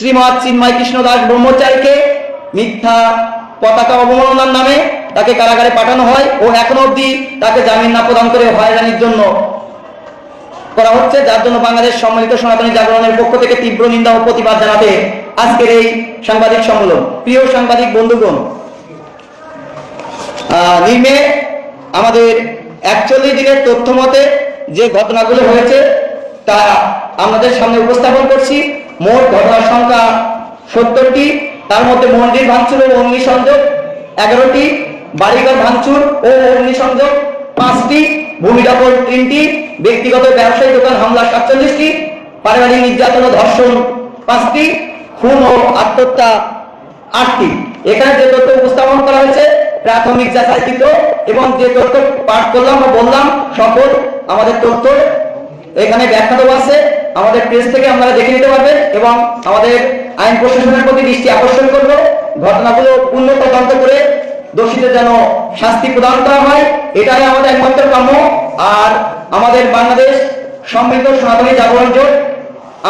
শ্রীমৎ চিন্ময় কৃষ্ণ দাস ব্রহ্মচারীকে মিথ্যা পতাকা অবমাননার নামে তাকে কারাগারে পাঠানো হয় ও এখনো অবধি তাকে জামিন না প্রদান করে হয়রানির জন্য করা হচ্ছে, যার জন্য বাংলাদেশ সম্মিলিত সনাতনী জাগরণের পক্ষ থেকে তীব্র নিন্দা ও প্রতিবাদ জানাতে আজকের এই সাংবাদিক সম্মেলন। প্রিয় সাংবাদিক বন্ধুগণ, নিম্নে আমাদের 41 দিনের তথ্য মতে যে ঘটনাগুলো হয়েছে তা আমাদের সামনে উপস্থাপন করছি। মোট ঘটনার সংখ্যা 70টি, তার মধ্যে মন্দির ভাঙচুর ও অগ্নিসংযোগ 11টি, বাড়িঘর ভাঙচুর ও অগ্নিসংযোগ 5টি, ভূমি দখল 3টি, ব্যক্তিগত ব্যবসায়ী দোকান হামলা 47টি, পারিবারিক নির্যাতন ও ধর্ষণ 5টি, খুন ও আত্মহত্যা 8টি। এখানে যে তথ্য উপস্থাপন করা হয়েছে প্রাথমিক যাচাইকৃত এবং যে তথ্য পাঠ করলাম বা বললাম সকল আমাদের তথ্য এখানে ব্যাখ্যা দেওয়া আছে, আমাদের পেজ থেকে আপনারা দেখে নিতে পারবেন এবং আমাদের আইন প্রশাসনের প্রতি দৃষ্টি আকর্ষণ করব ঘটনাগুলো পূর্ণ তদন্ত করে দোষীদের যেন শাস্তি প্রদান করা হয়, এটাই আমাদের একমাত্র কাম্য। আর আমাদের বাংলাদেশ সম্মিলিত সনাতনী জাগরণ জোট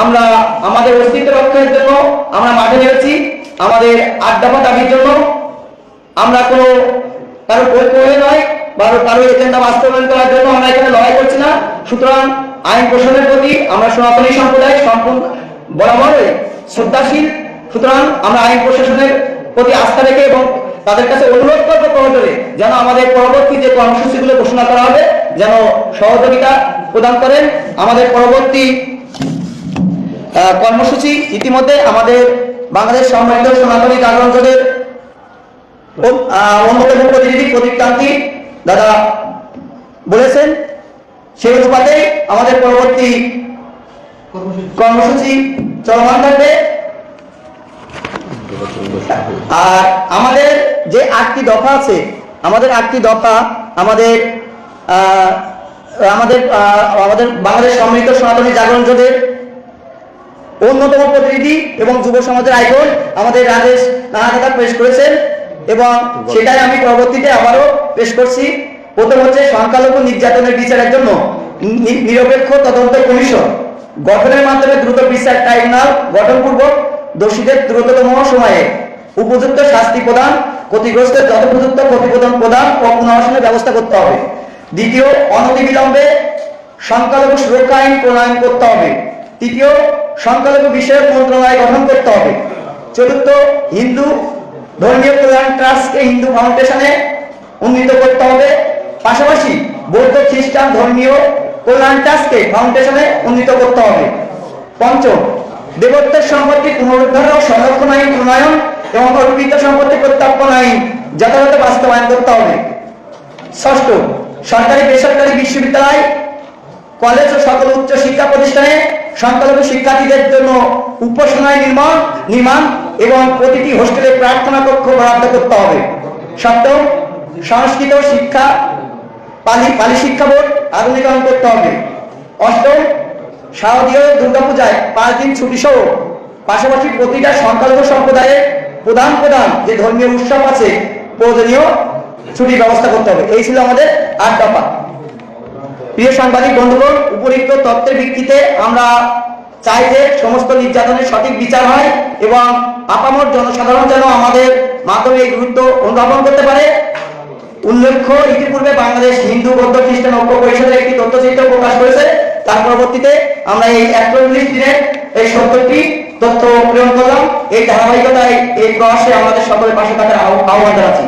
আমরা আমাদের অস্তিত্ব রক্ষার জন্য আমরা মাঠে নেমেছি, আমাদের 8 দফা দাবির জন্য। আমরা কোনো কারো পরিচয় নয় বা কারো এজেন্ডা বাস্তবায়ন করার জন্য আমরা এখানে লড়াই করছি না। সুতরাং আইন প্রশাসনের প্রতি আমরা সনাতনী সম্প্রদায় সম্পূর্ণ বরাবরই শ্রদ্ধাশীল। সুতরাং আমরা আইন প্রশাসনের প্রতি আস্থা রেখে এবং তাদের কাছে অনুরোধ করবো প্রয়োজনে যেন আমাদের পরবর্তী যে কর্মসূচিগুলো ঘোষণা করা হবে যেন সহযোগিতা প্রদান করেন। আমাদের পরবর্তী কর্মসূচি ইতিমধ্যে আমাদের বাংলাদেশ সম্মিলিত সনাতনী জাগরণ জোটের অন্যতম প্রতিনিধি প্রদীপ কান্তি দাদা বলেছেন, সেই অনুপাতে আমাদের পরবর্তী কর্মসূচি চলমান থাকবে। আর আমাদের যে 8টি দফা আছে, আমাদের 8টি দফা আমাদের আমাদের আমাদের বাংলাদেশ সম্মিলিত সনাতনী জাগরণ জোটের অন্যতম প্রতিনিধি এবং যুব সমাজের আইকন আমাদের রাজেশ নাহাদাদা পেশ করেছেন এবং সেটাই আমি পরবর্তীতে আবারও পেশ করছি। প্রথম হচ্ছে সংখ্যালঘু নির্যাতনের বিচারের জন্য নিরপেক্ষ তদন্ত কমিশন গঠনের মাধ্যমে দ্রুত বিচার ট্রাইব্যুনাল গঠনপূর্বক দোষীদের দ্রুততম সময়ে উপযুক্ত শাস্তি প্রদান, ক্ষতিগ্রস্তের যথোপযুক্ত ক্ষতিপূরণ প্রদান ও পুনর্বাসনের ব্যবস্থা করতে হবে। দ্বিতীয়, অনতিবিলম্বে সংখ্যালঘু সুরক্ষা আইন প্রণয়ন করতে হবে। তৃতীয়, সংখ্যালঘু বিষয়ক মন্ত্রণালয় গঠন করতে হবে। চতুর্থ, হিন্দু ধর্মীয় কল্যাণ ট্রাস্টকে হিন্দু ফাউন্ডেশনে উন্নীত করতে হবে। পাশাপাশি বৌদ্ধ খ্রিস্টান ধর্মীয় কল্যাণ ট্রাস্টকে ফাউন্ডেশনে উন্নীত করতে হবে। পঞ্চম, দেবত্বের সম্পত্তি পুনরুদ্ধার ও সংরক্ষণ আইন প্রণয়ন এবং অর্পিত সম্পত্তি প্রত্যার্পণ আইন যথাযথ বাস্তবায়ন করতে হবে। ষষ্ঠ, সরকারি বেসরকারি বিশ্ববিদ্যালয় কলেজ ও সকল উচ্চ শিক্ষা প্রতিষ্ঠানে সংখ্যালঘু শিক্ষার্থীদের জন্য উপাসনালয় নির্মাণ এবং প্রতিটি হোস্টেলে প্রার্থনা কক্ষ বরাদ্দ করতে হবে। সপ্তম, সংস্কৃত শিক্ষা পালি শিক্ষা বোর্ড আধুনিকরণ করতে হবে। অষ্টম, শারদীয় দুর্গাপূজায় 5 দিন ছুটি সহ পাশাপাশি প্রতিটা সংখ্যালঘু সম্প্রদায়ের প্রধান যে ধর্মীয় উৎসব আছে প্রয়োজনীয় ছুটির ব্যবস্থা করতে হবে। এই ছিল আমাদের 8 দফা। প্রিয় সাংবাদিক বন্ধুগণ, উপরিক্ত তথ্যের ভিত্তিতে আমরা চাই যে সমস্ত নির্যাতনের সঠিক বিচার হয় এবং আপামর জনসাধারণ যেন আমাদের মাধ্যমে এই গুরুত্ব অনুধাবন করতে পারে। উল্লেখ্য, ইতিপূর্বে বাংলাদেশ হিন্দু বৌদ্ধ খ্রিস্টান ঐক্য পরিষদের একটি তথ্যচিত্র প্রকাশ করেছে, তার পরবর্তীতে আমরা এই 41 দিনের এই 70টি তথ্য প্রেরণ করলাম। এই ধারাবাহিকতায় এই প্রয়াসে আমাদের সকলের পাশে থাকার আহ্বান জানাচ্ছি।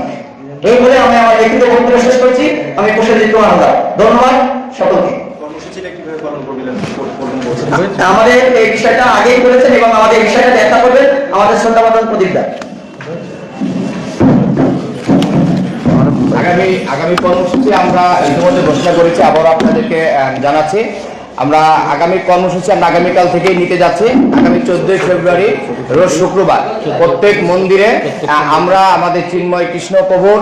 এই বলে আমি আমার লিখিত বক্তব্য শেষ করছি। আমি প্রসেনজিৎ কুমার হালদার, ধন্যবাদ সকলকে। আমাদের এই বিষয়টা আগেই বলেছেন এবং আমাদের এই বিষয়টা ব্যাখ্যা করবেন আমাদের শ্রদ্ধাবাদন প্রদীপ দা। আগামী কর্মসূচি আমরা ইতিমধ্যে ঘোষণা করেছি, আবার আপনাদেরকে জানাচ্ছি। আমরা আগামী কর্মসূচি আমরা আগামীকাল থেকেই নিতে যাচ্ছি। আগামী 14 ফেব্রুয়ারি রোজ শুক্রবার প্রত্যেক মন্দিরে আমরা আমাদের চিন্ময় কৃষ্ণ প্রভুর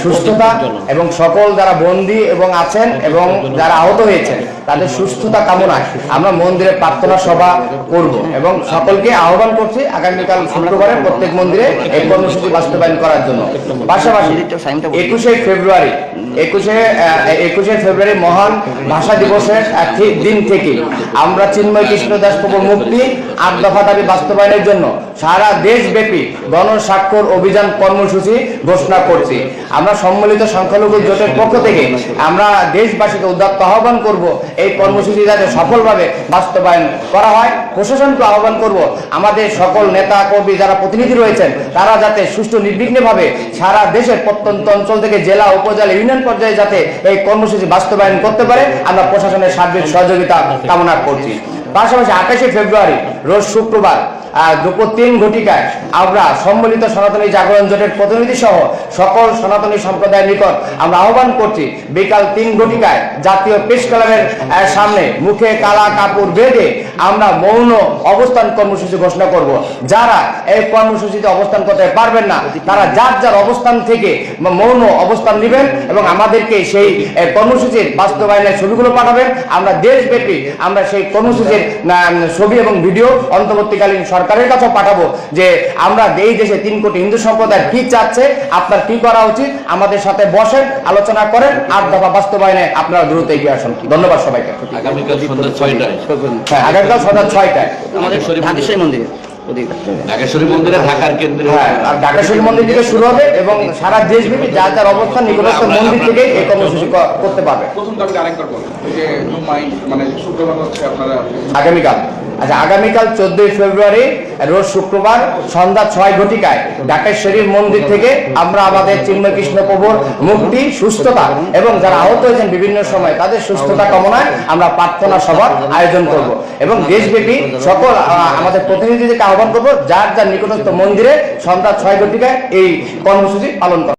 সুস্থতা এবং সকল যারা বন্দী এবং আছেন এবং যারা আহত হয়েছেন তাদের সুস্থতা কামনায় আমরা মন্দিরে প্রার্থনা সভা করব এবং সকলকে আহ্বান করছি আগামীকাল শুক্রবারে প্রত্যেক মন্দিরে এই কর্মসূচি বাস্তবায়ন করার জন্য। পাশাপাশি 21শে ফেব্রুয়ারি মহান ভাষা দিবসের দিন থেকে আমরা চিন্ময় কৃষ্ণদাস প্রভুর মুক্তি 8 দফা দাবি বাস্তবায়নের জন্য সারা দেশব্যাপী গণস্বাক্ষর অভিযান কর্মসূচি ঘোষণা করছি। আমরা সম্মিলিত সংখ্যালঘু জোটের পক্ষ থেকে আমরা দেশবাসীকে উদাত্ত আহ্বান করব এই কর্মসূচি যাতে সফলভাবে বাস্তবায়ন করা হয়। প্রশাসনকে আহ্বান করব আমাদের সকল নেতা কর্মী যারা প্রতিনিধি রয়েছেন তারা যাতে সুষ্ঠু নির্বিঘ্নভাবে সারা দেশের প্রত্যন্ত অঞ্চল থেকে জেলা উপজেলা ইউনিয়ন পর্যায়ে যাতে এই কর্মসূচি বাস্তবায়ন করতে পারে আমরা প্রশাসনের সার্বিক সহযোগিতা কামনা করছি। পাশাপাশি 28শে ফেব্রুয়ারি রোজ শুক্রবার দুপুর 3 ঘটিকায় আমরা সম্মিলিত সনাতনী জাগরণ জোটের প্রতিনিধি সহ সকল সনাতনী সম্প্রদায়ের নিকট আমরা আহ্বান করছি বিকাল 3 ঘটিকায় জাতীয় প্রেস ক্লাবের সামনে মুখে কালা কাপড় বেঁধে আমরা মৌন অবস্থান কর্মসূচি ঘোষণা করব। যারা এই কর্মসূচিতে অবস্থান করতে পারবেন না তারা যার যার অবস্থান থেকে মৌন অবস্থান নেবেন এবং আমাদেরকে সেই কর্মসূচির বাস্তবায়নের ছবিগুলো পাঠাবেন। আমরা দেশব্যাপী আমরা সেই কর্মসূচির ছবি এবং ভিডিও অন্তর্বর্তীকালীন সরকারের কাছে পাঠাবো যে আমরা এই দেশে 3 কোটি হিন্দু সম্প্রদায় কি চাচ্ছে, আপনার কি করা উচিত, আমাদের সাথে বসেন, আলোচনা করেন, 8 দফা বাস্তবায়নে আপনারা দ্রুত এগিয়ে আসুন। ধন্যবাদ সবাইকে। আগামীকাল সন্ধ্যা 6টায় হ্যাঁ, আগামীকাল সন্ধ্যা 6টায় আমাদের ঢাকেশ্বরী মন্দিরে ঢাকেশ্বরী মন্দিরে ঢাকার কেন্দ্রে হ্যাঁ, আর ঢাকেশ্বরী মন্দির থেকে শুরু হবে এবং সারা দেশব্যাপী যার যার অবস্থান নিকটস্থ মন্দির থেকে এই কর্মসূচি করতে পারবে। প্রথম দাবিটা আরেকবার বলুন, এই যে নো মাইন্ড মানে শুক্রবার হচ্ছে আপনারা আগামীকাল আগামীকাল 14 ফেব্রুয়ারি রোজ শুক্রবার সন্ধ্যা 6 ঘটিকায় ঢাকেশ্বরীর মন্দির থেকে আমরা আমাদের চিন্ময় কৃষ্ণ প্রভুর মুক্তি, সুস্থতা এবং যারা আহত হয়েছেন বিভিন্ন সময় তাদের সুস্থতা কামনায় আমরা প্রার্থনা সভার আয়োজন করব এবং দেশব্যাপী সকল আমাদের প্রতিনিধিদেরকে আহ্বান করব যার যার নিকটস্থ মন্দিরে সন্ধ্যা 6 ঘটিকায় এই কর্মসূচি পালন করা।